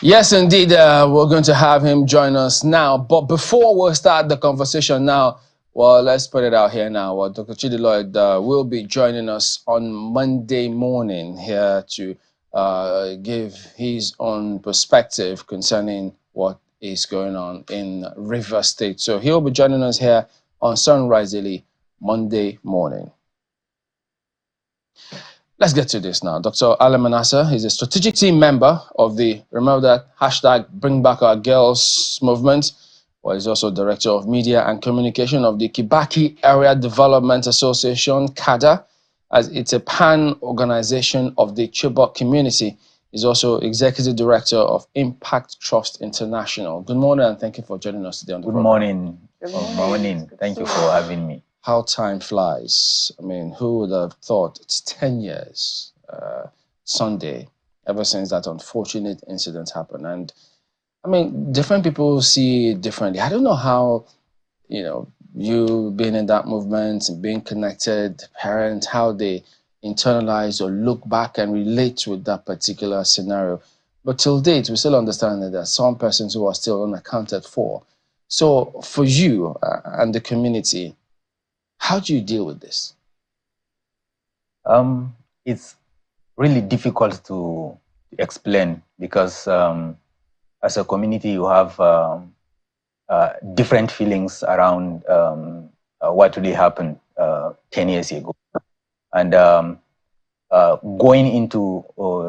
Yes, indeed. We're going to have him join us now. But before we start the conversation now, well, let's put it out here now. Well, Dr. Chidi Lloyd will be joining us on Monday morning here to give his own perspective concerning what is going on in River State. So he'll be joining us here on Sunrise Daily Monday morning. Let's get to this now. Dr. Manasseh is a strategic team member of the, remember that, hashtag Bring Back Our Girls movement. Well, he's also director of media and communication of the Kibaki Area Development Association, CADA, as it's a pan organization of the Chibok community. He's also executive director of Impact Trust International. Good morning, and thank you for joining us today on the program. Good morning. Thank you for having me. How time flies. I mean, who would have thought it's 10 years Sunday ever since that unfortunate incident happened? And I mean, different people see it differently. I don't know how, you being in that movement and being connected, parents, how they internalize or look back and relate with that particular scenario. But till date, we still understand that there are some persons who are still unaccounted for. So for you and the community, how do you deal with this? It's really difficult to explain because as a community, you have different feelings around what really happened 10 years ago. And going into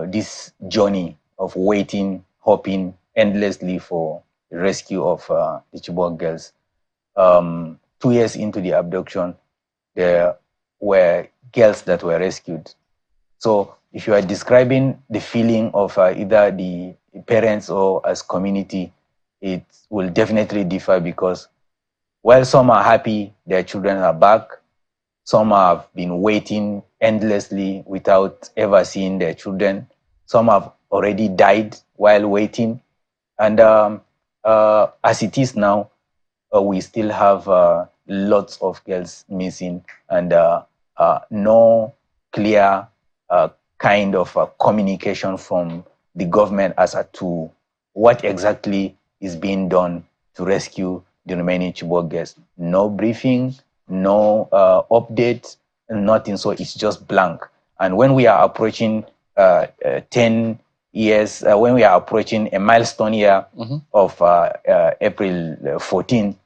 this journey of waiting, hoping endlessly for the rescue of the Chibok girls, 2 years into the abduction, there were girls that were rescued. So if you are describing the feeling of either the parents or as community, it will definitely differ because while some are happy their children are back, some have been waiting endlessly without ever seeing their children. Some have already died while waiting. And as it is now, we still have lots of girls missing and no clear kind of communication from the government as to what exactly is being done to rescue the remaining Chibok girls. No briefing, no update, nothing. So it's just blank. And when we are approaching 10 years, when we are approaching a milestone year of April 14,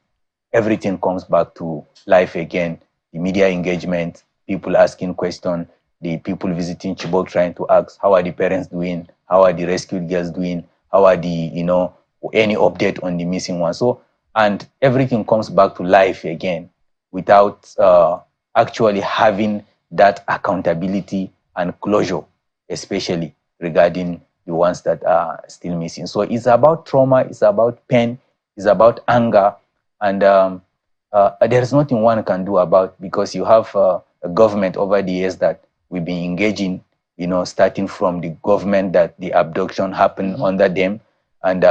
everything comes back to life again. The media engagement, people asking questions, the people visiting Chibok trying to ask, how are the parents doing? How are the rescued girls doing? How are the, any update on the missing ones? So, and everything comes back to life again without actually having that accountability and closure, especially regarding the ones that are still missing. So it's about trauma, it's about pain, it's about anger, and there's nothing one can do about, because you have a government over the years that we've been engaging, starting from the government that the abduction happened under them, and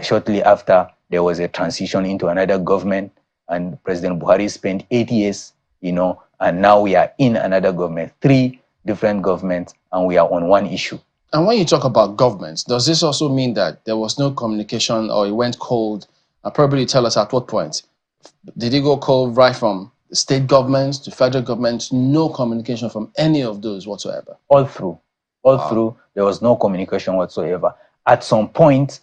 shortly after there was a transition into another government, and President Buhari spent 8 years, and now we are in another government, 3 different governments, and we are on one issue. And when you talk about governments, does this also mean that there was no communication or it went cold? Probably tell us at what point. Did it go cold right from the state governments to federal governments? No communication from any of those whatsoever? All through, there was no communication whatsoever. At some point,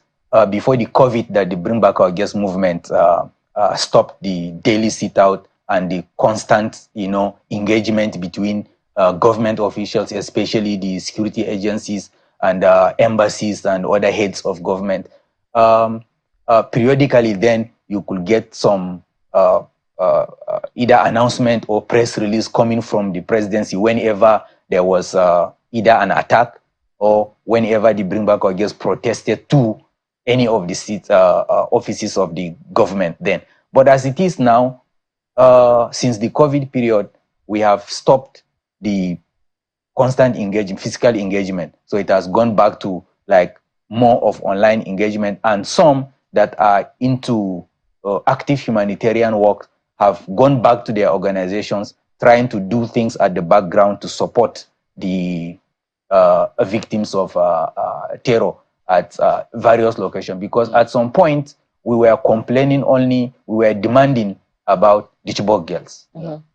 before the COVID, that the Bring Back Our Girls movement stopped the daily sit-out and the constant, engagement between government officials, especially the security agencies and embassies and other heads of government. Periodically, then you could get some either announcement or press release coming from the presidency whenever there was either an attack or whenever the Bring Back Our Girls protested to any of the offices of the government then. But as it is now, since the COVID period, we have stopped the constant engagement, physical engagement. So it has gone back to like more of online engagement, and some that are into active humanitarian work have gone back to their organizations, trying to do things at the background to support the victims of terror. at various locations, because at some point we were complaining only, we were demanding about the Chibok girls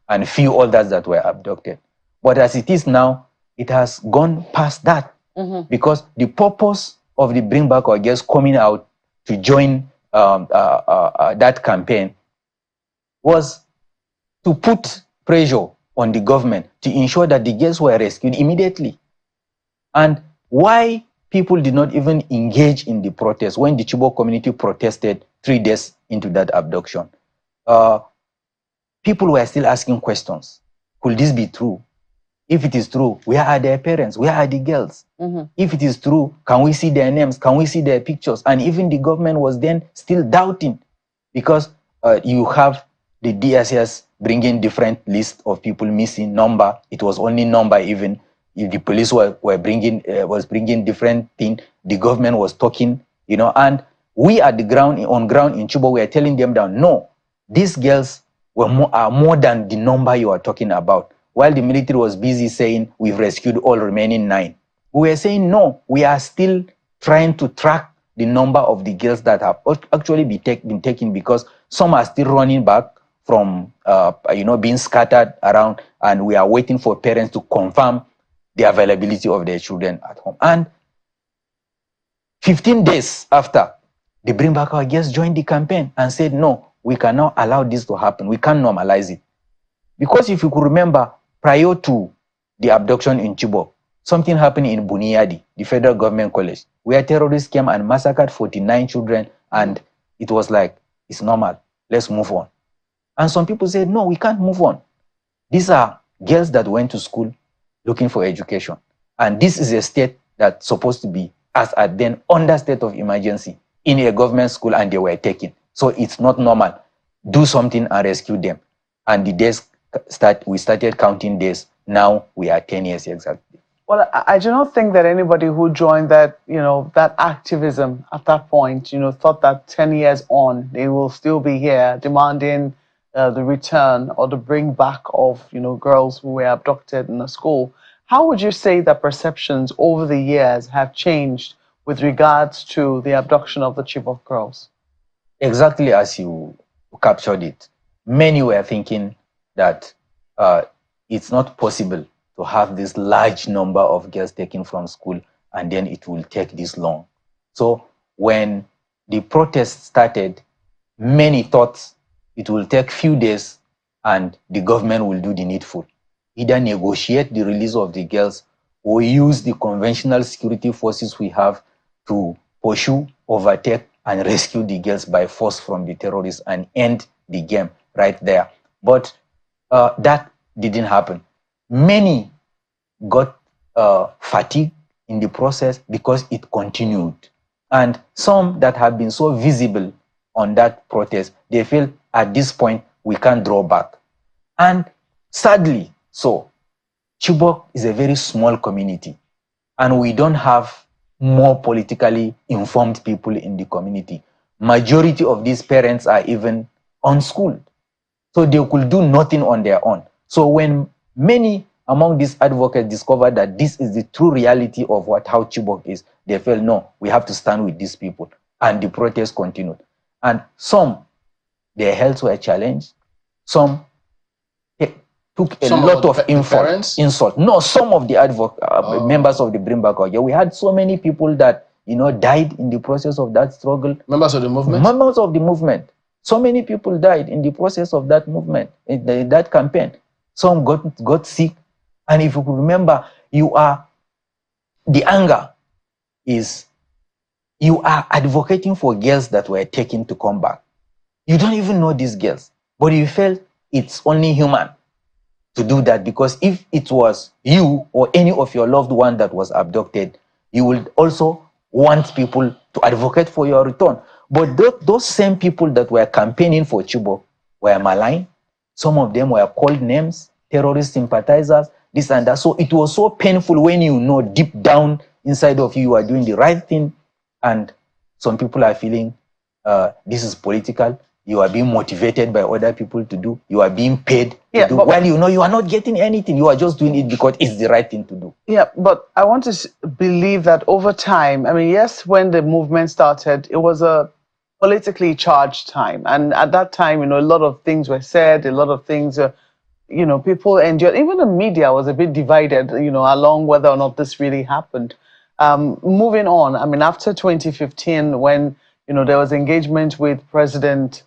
and few others that were abducted. But as it is now, it has gone past that, because the purpose of the Bring Back Our Girls coming out to join that campaign was to put pressure on the government to ensure that the girls were rescued immediately. And why people did not even engage in the protest when the Chibok community protested 3 days into that abduction? People were still asking questions. Could this be true? If it is true, where are their parents? Where are the girls? If it is true, can we see their names? Can we see their pictures? And even the government was then still doubting, because you have the DSS bringing different lists of people missing, number. It was only number. Even if the police were bringing different thing, the government was talking, and we at the ground, on ground in Chibok, we are telling them that no, these girls are more than the number you are talking about. While the military was busy saying we've rescued all remaining 9, we were saying no, we are still trying to track the number of the girls that have actually been taken, because some are still running back from being scattered around, and we are waiting for parents to confirm the availability of their children at home. And 15 days after, the Bring Back Our Girls joined the campaign and said, no, we cannot allow this to happen. We can't normalize it. Because if you could remember, prior to the abduction in Chibok, something happened in Buniyadi, the federal government college, where terrorists came and massacred 49 children, and it was like, it's normal, let's move on. And some people said, no, we can't move on. These are girls that went to school looking for education. And this is a state that's supposed to be, as at then, under state of emergency in a government school, and they were taken. So it's not normal. Do something and rescue them. And the days we started counting days. Now we are 10 years exactly. Well, I do not think that anybody who joined that, that activism at that point, thought that 10 years on, they will still be here demanding the return or the bring back of, girls who were abducted in a school. How would you say that perceptions over the years have changed with regards to the abduction of the Chibok girls? Exactly as you captured it. Many were thinking that it's not possible to have this large number of girls taken from school, and then it will take this long. So when the protest started, many thought it will take few days and the government will do the needful. Either negotiate the release of the girls or use the conventional security forces we have to pursue, overtake, and rescue the girls by force from the terrorists and end the game right there. But that didn't happen. Many got fatigued in the process because it continued. And some that have been so visible on that protest, they feel at this point we can't draw back. And sadly, so Chibok is a very small community, and we don't have more politically informed people in the community. Majority of these parents are even unschooled, so they could do nothing on their own. So when many among these advocates discovered that this is the true reality of how Chibok is, they felt, no, we have to stand with these people. And the protest continued. And some, their health were challenged. Some took a lot of insult. No, some of the members of the Bring Back Our Girls. We had so many people that died in the process of that struggle. Members of the movement? Members of the movement. So many people died in the process of that movement, in that campaign. Some got sick. And if you could remember, the anger is, you are advocating for girls that were taken to come back. You don't even know these girls, but you felt it's only human to do that, because if it was you or any of your loved one that was abducted, you would also want people to advocate for your return. But those same people that were campaigning for Chibok were maligned. Some of them were called names, terrorist sympathizers, this and that. So it was so painful when you know deep down inside of you are doing the right thing, and some people are feeling this is political. you are being motivated by other people to do, you are being paid to do. But, well, you know you are not getting anything. You are just doing it because it's the right thing to do. Yeah, but I want to believe that over time, I mean, yes, when the movement started, it was a politically charged time. And at that time, a lot of things were said, a lot of things, people endured. Even the media was a bit divided, along whether or not this really happened. Moving on, I mean, after 2015, when, there was engagement with President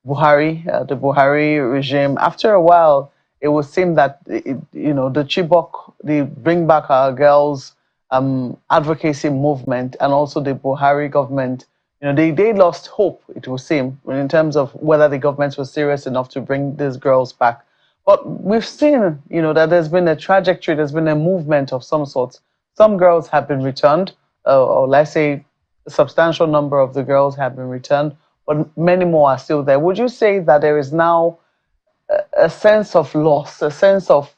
Buhari, the Buhari regime, after a while, it would seem that, the Chibok, the Bring Back Our Girls advocacy movement, and also the Buhari government, they lost hope, it would seem, in terms of whether the government was serious enough to bring these girls back. But we've seen, that there's been a trajectory, there's been a movement of some sorts. Some girls have been returned, or let's say a substantial number of the girls have been returned, but many more are still there. Would you say that there is now a sense of loss, a sense of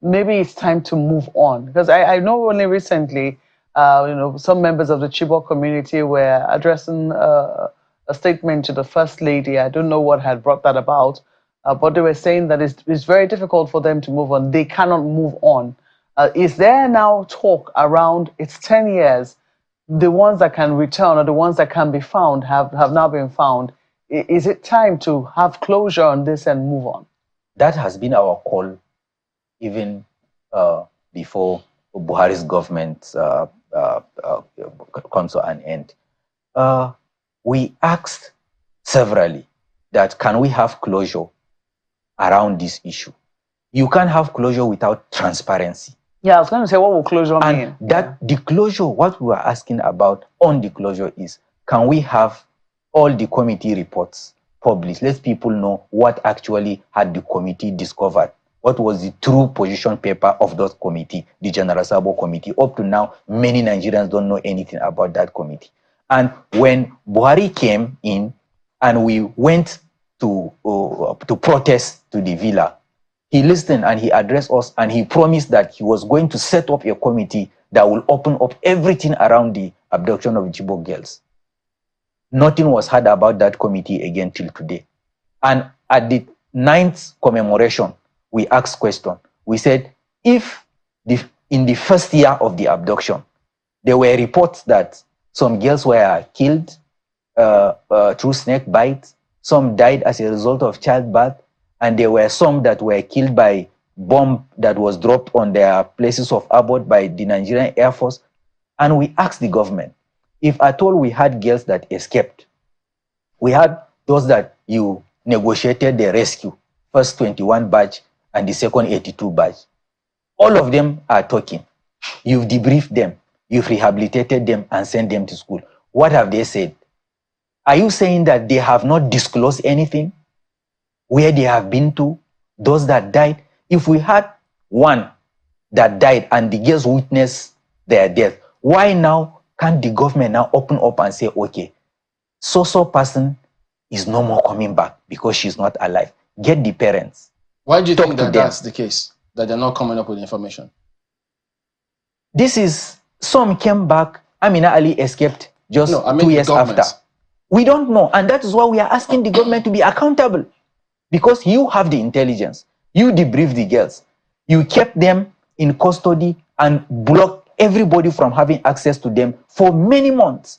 maybe it's time to move on? Because I know only recently, some members of the Chibok community were addressing a statement to the First Lady. I don't know what had brought that about, but they were saying that it's very difficult for them to move on. They cannot move on. Is there now talk around, it's 10 years, the ones that can return or the ones that can be found have now been found? Is it time to have closure on this and move on? That has been our call even before Buhari's government comes to an end. We asked severally that can we have closure around this issue? You can't have closure without transparency. Yeah, I was going to say, what will closure mean? The closure, what we are asking about on the closure is, can we have all the committee reports published? Let people know what actually had the committee discovered. What was the true position paper of that committee, the General Sabo committee? Up to now, many Nigerians don't know anything about that committee. And when Buhari came in and we went to protest to the villa, he listened and he addressed us and he promised that he was going to set up a committee that will open up everything around the abduction of Chibok girls. Nothing was heard about that committee again till today. And at the 9th commemoration, we asked question. We said, if in the first year of the abduction, there were reports that some girls were killed through snake bites, some died as a result of childbirth, and there were some that were killed by bomb that was dropped on their places of abode by the Nigerian Air Force. And we asked the government, if at all we had girls that escaped, we had those that you negotiated the rescue, first 21 batch and the second 82 batch. All of them are talking. You've debriefed them, you've rehabilitated them and sent them to school. What have they said? Are you saying that they have not disclosed anything? Where they have been to, those that died? If we had one that died and the girls witnessed their death, why now can't the government now open up and say, okay, so person is no more coming back because she's not alive? Get the parents. Why do you think that that's the case, that they're not coming up with information? This is, some came back, Amina Ali escaped just 2 years after. We don't know, and that is why we are asking the government to be accountable. Because you have the intelligence, you debriefed the girls, you kept them in custody and blocked everybody from having access to them for many months.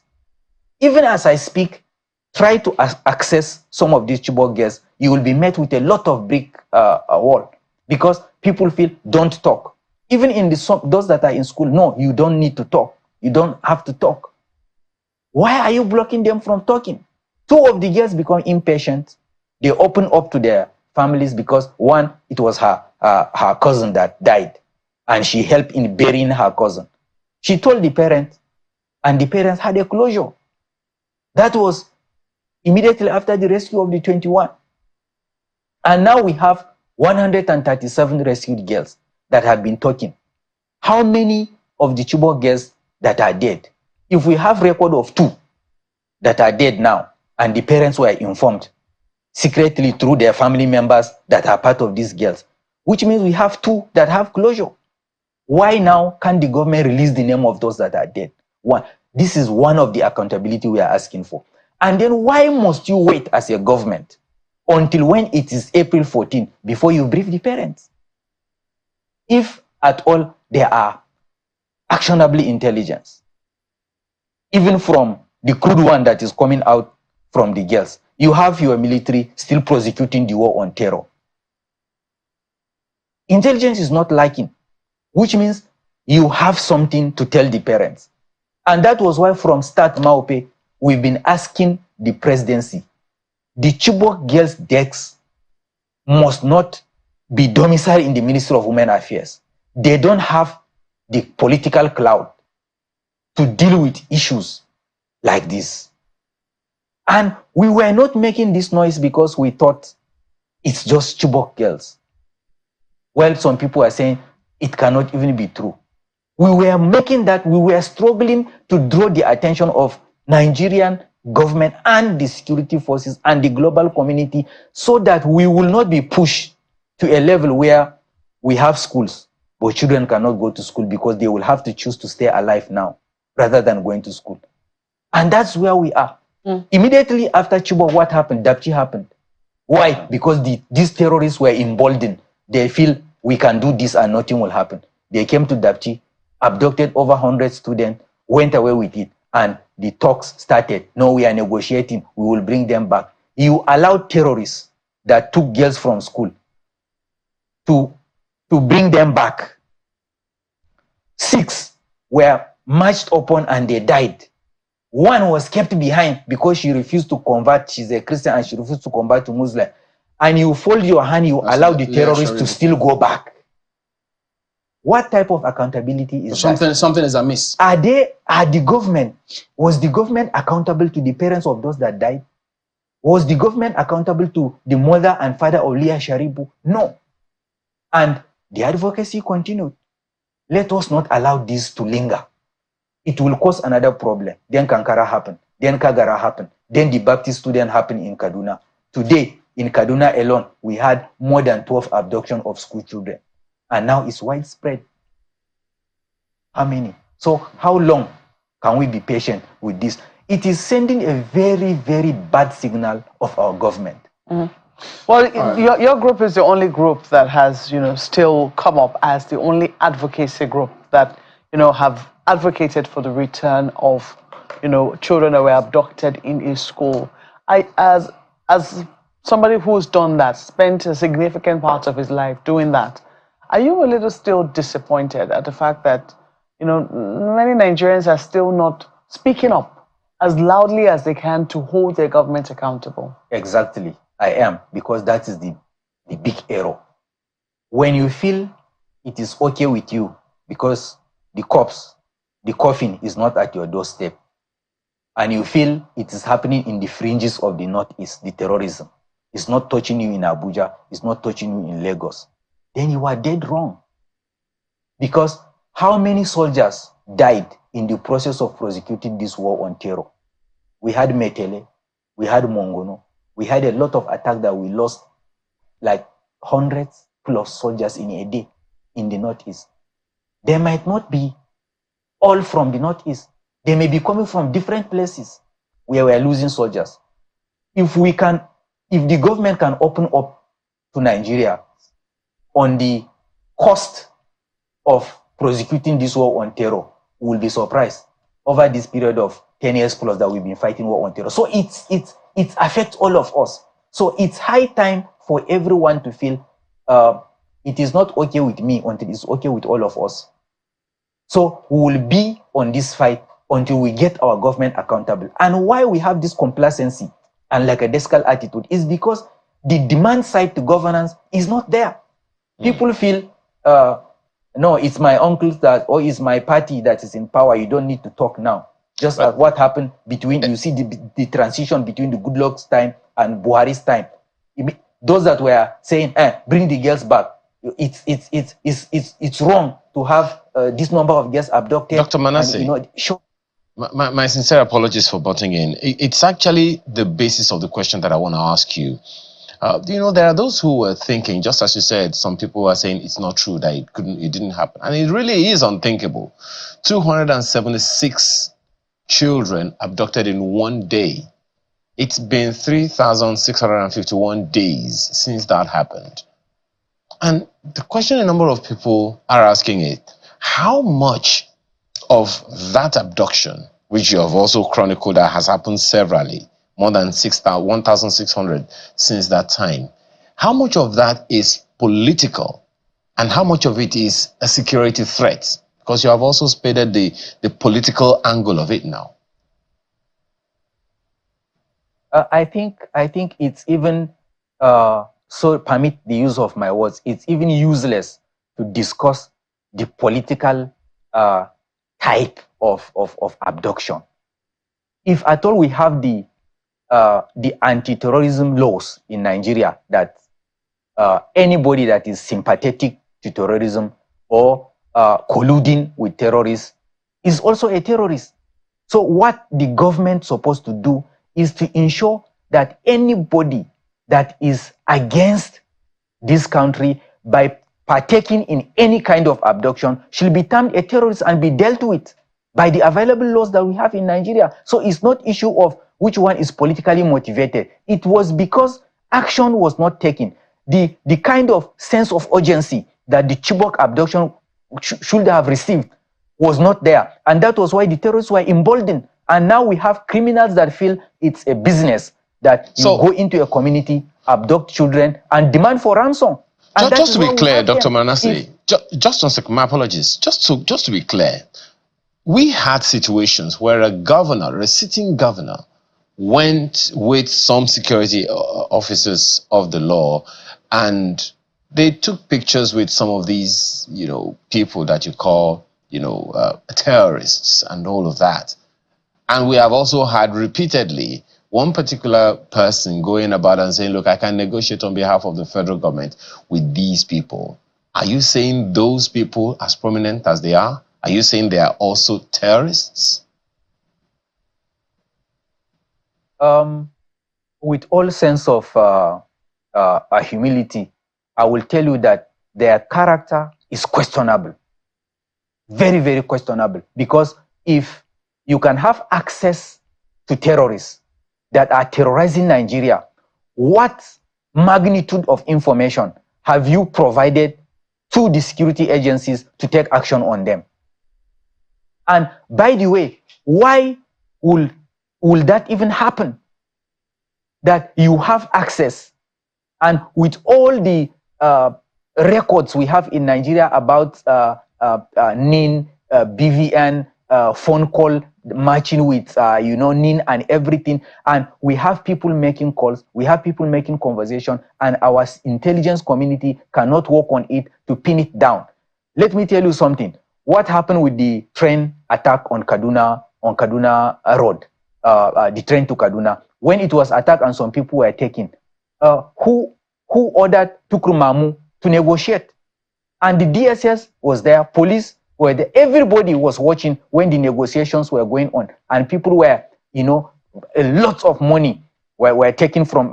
Even as I speak, try to access some of these Chibok girls, you will be met with a lot of brick wall because people feel don't talk. Even in those that are in school, no, you don't need to talk. You don't have to talk. Why are you blocking them from talking? 2 of the girls become impatient. They open up to their families because one, it was her cousin that died and she helped in burying her cousin. She told the parents and the parents had a closure. That was immediately after the rescue of the 21. And now we have 137 rescued girls that have been talking. How many of the Chibok girls that are dead? If we have record of 2 that are dead now and the parents were informed secretly through their family members that are part of these girls, which means we have 2 that have closure. Why now can't the government release the name of those that are dead? One, this is one of the accountability we are asking for. And then why must you wait as a government until when it is April 14 before you brief the parents? If at all there are actionable intelligence, even from the crude one that is coming out from the girls, you have your military still prosecuting the war on terror. Intelligence is not lacking, which means you have something to tell the parents. And that was why from start, Maupe, we've been asking the presidency, the Chibok girls' decks must not be domiciled in the Ministry of Women Affairs. They don't have the political clout to deal with issues like this. And we were not making this noise because we thought it's just Chibok girls. Well, some people are saying it cannot even be true. We were making that, we were struggling to draw the attention of Nigerian government and the security forces and the global community so that we will not be pushed to a level where we have schools, but children cannot go to school because they will have to choose to stay alive now rather than going to school. And that's where we are. Immediately after Chibok, what happened? Dapchi happened. Why? Because these terrorists were emboldened. They feel we can do this and nothing will happen. They came to Dapchi, abducted over 100 students, went away with it, and the talks started. No, we are negotiating. We will bring them back. You allowed terrorists that took girls from school to bring them back. 6 were marched upon and they died. 1 was kept behind because she refused to convert. She's a Christian and she refused to convert to Muslim. And you fold your hand, you allow the terrorists to still go back. What type of accountability is that? Something is amiss. Was the government accountable to the parents of those that died? Was the government accountable to the mother and father of Leah Sharibu? No. And the advocacy continued. Let us not allow this to linger. It will cause another problem. Then Kankara happened. Then Kagara happened. Then the Baptist student happened in Kaduna. Today, in Kaduna alone, we had more than 12 abductions of school children. And now it's widespread. How many? So how long can we be patient with this? It is sending a very, very bad signal of our government. Well, your group is the only group that has, still come up as the only advocacy group that, have advocated for the return of, children that were abducted in a school. As somebody who's done that, spent a significant part of his life doing that, are you a little still disappointed at the fact that, many Nigerians are still not speaking up as loudly as they can to hold their government accountable? Exactly. I am, because that is the big error. When you feel it is okay with you because the coffin is not at your doorstep, and you feel it is happening in the fringes of the Northeast, the terrorism, it's not touching you in Abuja, it's not touching you in Lagos, then you are dead wrong. Because how many soldiers died in the process of prosecuting this war on terror? We had Metele, we had Mongono, we had a lot of attacks that we lost, like 100+ soldiers in a day in the Northeast. They might not be all from the Northeast. They may be coming from different places where we are losing soldiers. If the government can open up to Nigeria on the cost of prosecuting this war on terror, we will be surprised over this period of 10 years plus that we've been fighting war on terror. So it affects all of us. So it's high time for everyone to feel it is not okay with me until it's okay with all of us. So we will be on this fight until we get our government accountable. And why we have this complacency and like a descal attitude is because the demand side to governance is not there. People feel, no, it's my uncle that, or it's my party that is in power. You don't need to talk now. Just like what happened between, you see the transition between the Goodluck's time and Buhari's time. Those that were saying, bring the girls back. It's wrong to have this number of girls abducted. Dr. Manasseh, and, my sincere apologies for butting in. It's actually the basis of the question that I want to ask you. There are those who were thinking, just as you said, some people are saying it's not true, that it didn't happen. And it really is unthinkable. 276 children abducted in one day. It's been 3,651 days since that happened. And the question a number of people are asking is, how much of that abduction, which you have also chronicled that has happened severally, more than 1,600 since that time, how much of that is political and how much of it is a security threat? Because you have also spaded the political angle of it now. I think it's even so permit the use of my words. It's even useless to discuss the political type of abduction. If at all we have the anti-terrorism laws in Nigeria that anybody that is sympathetic to terrorism or colluding with terrorists is also a terrorist. So what the government supposed to do is to ensure that anybody that is against this country by partaking in any kind of abduction should be termed a terrorist and be dealt with by the available laws that we have in Nigeria. So it's not issue of which one is politically motivated. It was because action was not taken. The kind of sense of urgency that the Chibok abduction should have received was not there. And that was why the terrorists were emboldened. And now we have criminals that feel it's a business that you go into a community, abduct children, and demand for ransom. And just to be clear, Dr. Manasseh, just one second, my apologies. Just to be clear, we had situations where a sitting governor, went with some security officers of the law, and they took pictures with some of these, people that you call, terrorists and all of that. And we have also had repeatedly one particular person going about and saying, look, I can negotiate on behalf of the federal government with these people. Are you saying those people, as prominent as they are you saying they are also terrorists? With all sense of humility, I will tell you that their character is questionable. Very, very questionable. Because if you can have access to terrorists that are terrorizing Nigeria, what magnitude of information have you provided to the security agencies to take action on them? And by the way, why will that even happen? That you have access, and with all the records we have in Nigeria about NIN, BVN, phone call matching with NIN and everything, and we have people making calls, we have people making conversation, and our intelligence community cannot work on it to pin it down. Let me tell you something. What happened with the train attack on Kaduna Road, the train to Kaduna, when it was attacked and some people were taken, who ordered Tukrumamu to negotiate? And the DSS was there, police were there, everybody was watching when the negotiations were going on, and people were, a lot of money were taken from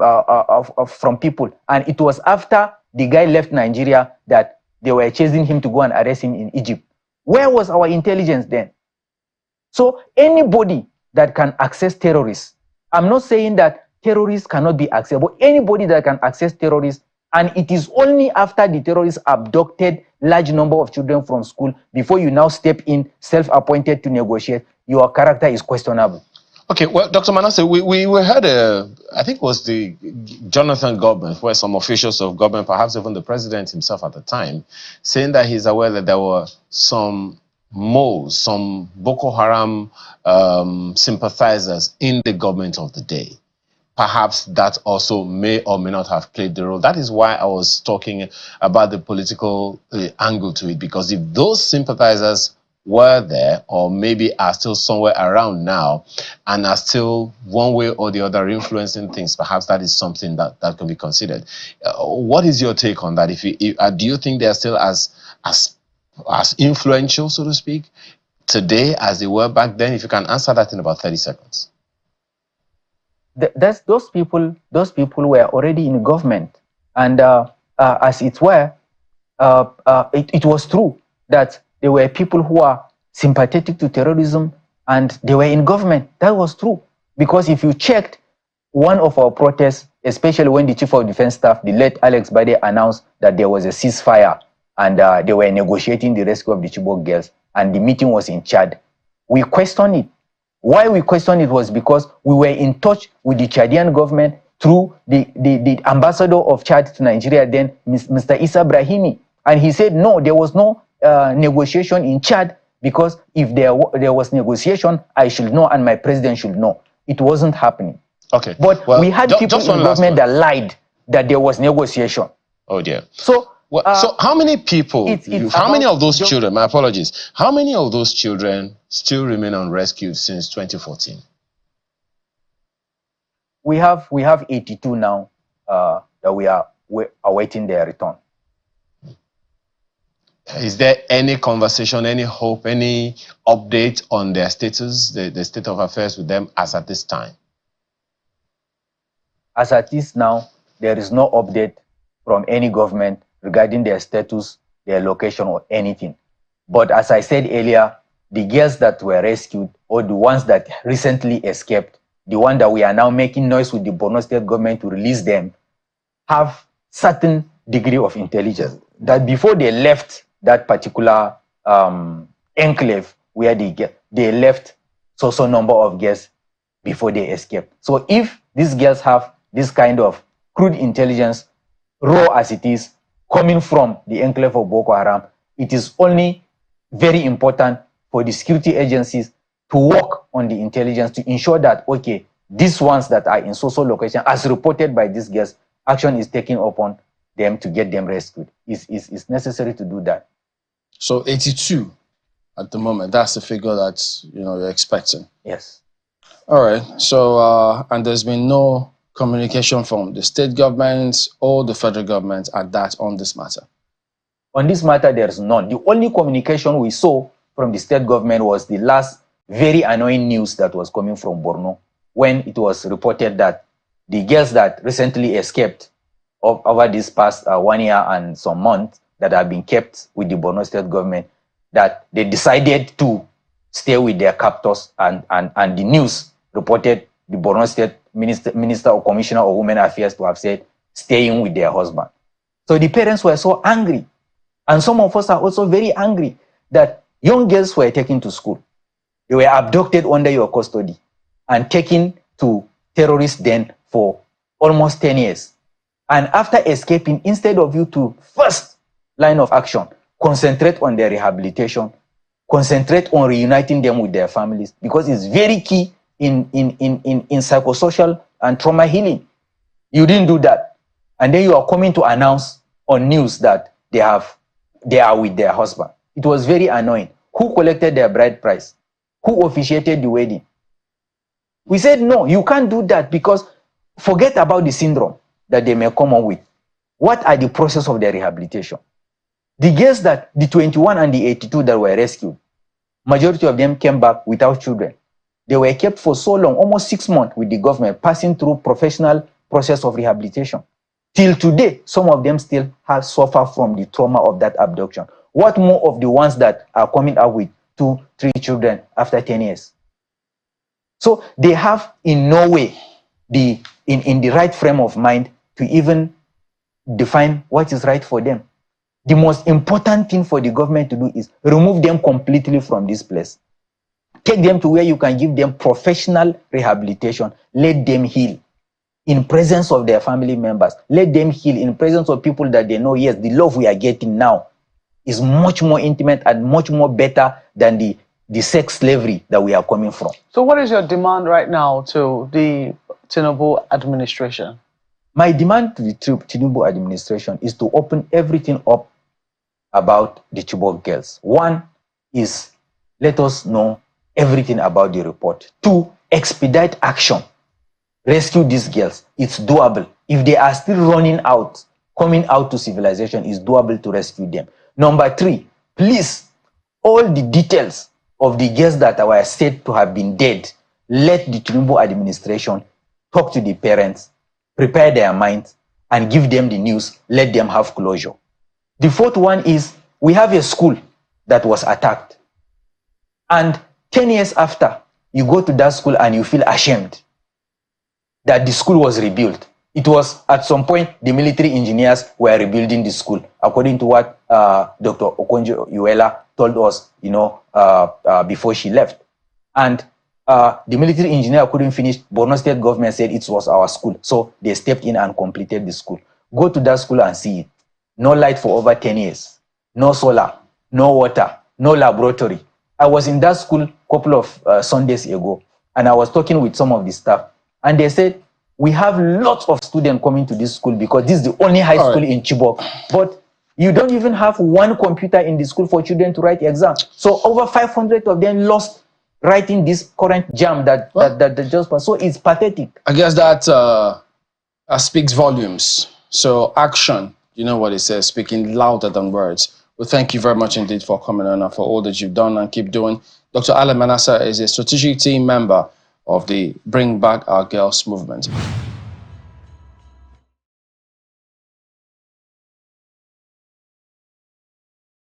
people, and it was after the guy left Nigeria that they were chasing him to go and arrest him in Egypt. Where was our intelligence then? So anybody that can access terrorists, I'm not saying that terrorists cannot be accessed, but anybody that can access terrorists, and it is only after the terrorists abducted large number of children from school before you now step in, self-appointed to negotiate, your character is questionable. Okay, well, Dr. Manasseh, we heard I think it was the Jonathan government, where some officials of government, perhaps even the president himself at the time, saying that he's aware that there were some moles, some Boko Haram sympathizers in the government of the day. Perhaps that also may or may not have played the role. That is why I was talking about the political angle to it, because if those sympathizers were there, or maybe are still somewhere around now, and are still one way or the other influencing things, perhaps that is something that can be considered. What is your take on that? Do you think they're still as influential, so to speak, today as they were back then? If you can answer that in about 30 seconds. Those people were already in government, and as it were, it was true that there were people who are sympathetic to terrorism and they were in government. That was true, because if you checked, one of our protests, especially when the Chief of Defense Staff, the late Alex Bade, announced that there was a ceasefire and they were negotiating the rescue of the Chibok girls, and the meeting was in Chad, we questioned it. Why we questioned it was because we were in touch with the Chadian government through the ambassador of Chad to Nigeria then, Mr. Issa Brahimi. And he said, no, there was no negotiation in Chad, because if there was negotiation, I should know and my president should know. It wasn't happening. Okay. But well, we had people in government that lied that there was negotiation. Oh dear. So, so how many people, how many of those children, my apologies, how many of those children still remain unrescued since 2014? We have 82 now that we're awaiting their return. Is there any conversation, any hope, any update on their status, the state of affairs with them as at this time? As at this now, there is no update from any government regarding their status, their location, or anything. But as I said earlier, the girls that were rescued, or the ones that recently escaped, the one that we are now making noise with the Borno State government to release them, have certain degree of intelligence that before they left that particular enclave where they left so number of girls before they escaped. So if these girls have this kind of crude intelligence, raw as it is, coming from the enclave of Boko Haram, it is only very important for the security agencies to work on the intelligence to ensure that, okay, these ones that are in social location, as reported by these girls, action is taken upon them to get them rescued. It's necessary to do that. So 82 at the moment, that's the figure that you're expecting. Yes. All right. So and there's been no communication from the state government or the federal government on this matter. On this matter, there's none. The only communication we saw from the state government was the last very annoying news that was coming from Borno, when it was reported that the girls that recently escaped over this past 1 year and some months that have been kept with the Borno State government, that they decided to stay with their captors, and the news reported the Borno State Minister or Commissioner of Women Affairs to have said staying with their husband. So the parents were so angry, and some of us are also very angry that young girls were taken to school. They were abducted under your custody and taken to terrorist den for almost 10 years. And after escaping, instead of you to first line of action, concentrate on their rehabilitation, concentrate on reuniting them with their families, because it's very key in psychosocial and trauma healing. You didn't do that. And then you are coming to announce on news that they are with their husband. It was very annoying. Who collected their bride price? Who officiated the wedding? We said, no, you can't do that, because forget about the syndrome that they may come up with. What are the process of their rehabilitation? The girls the 21 and the 82 that were rescued, majority of them came back without children. They were kept for so long, almost 6 months with the government, passing through professional process of rehabilitation. Till today, some of them still have suffered from the trauma of that abduction. What more of the ones that are coming out with 2, 3 children after 10 years? So they have in no way in the right frame of mind to even define what is right for them. The most important thing for the government to do is remove them completely from this place. Take them to where you can give them professional rehabilitation. Let them heal in presence of their family members. Let them heal in presence of people that they know, yes, the love we are getting now is much more intimate and much more better than the sex slavery that we are coming from. So what is your demand right now to the Tinubu administration? My demand to the Tinubu administration is to open everything up about the Chibok girls. One is, let us know everything about the report. 2, expedite action. Rescue these girls. It's doable. If they are still running out, coming out to civilization, it's doable to rescue them. Number 3, please, all the details of the girls that were said to have been dead, let the Tinubu administration talk to the parents, prepare their minds, and give them the news. Let them have closure. The 4th one is, we have a school that was attacked. And 10 years after, you go to that school and you feel ashamed. that the school was rebuilt. It was at some point the military engineers were rebuilding the school, according to what Dr. Okonjo-Iweala told us, before she left. And the military engineer couldn't finish. Borno State government said it was our school, so they stepped in and completed the school. Go to that school and see it. No light for over 10 years. No solar, no water, no laboratory. I was in that school a couple of Sundays ago, and I was talking with some of the staff, and they said, we have lots of students coming to this school because this is the only high school in Chibok. But you don't even have one computer in the school for children to write exams. So over 500 of them lost writing this current jam that just passed. So it's pathetic. I guess that speaks volumes. So action, you know what it says, speaking louder than words. Well, thank you very much indeed for coming on and for all that you've done and keep doing. Dr. Manasseh is a strategic team member of the Bring Back Our Girls movement.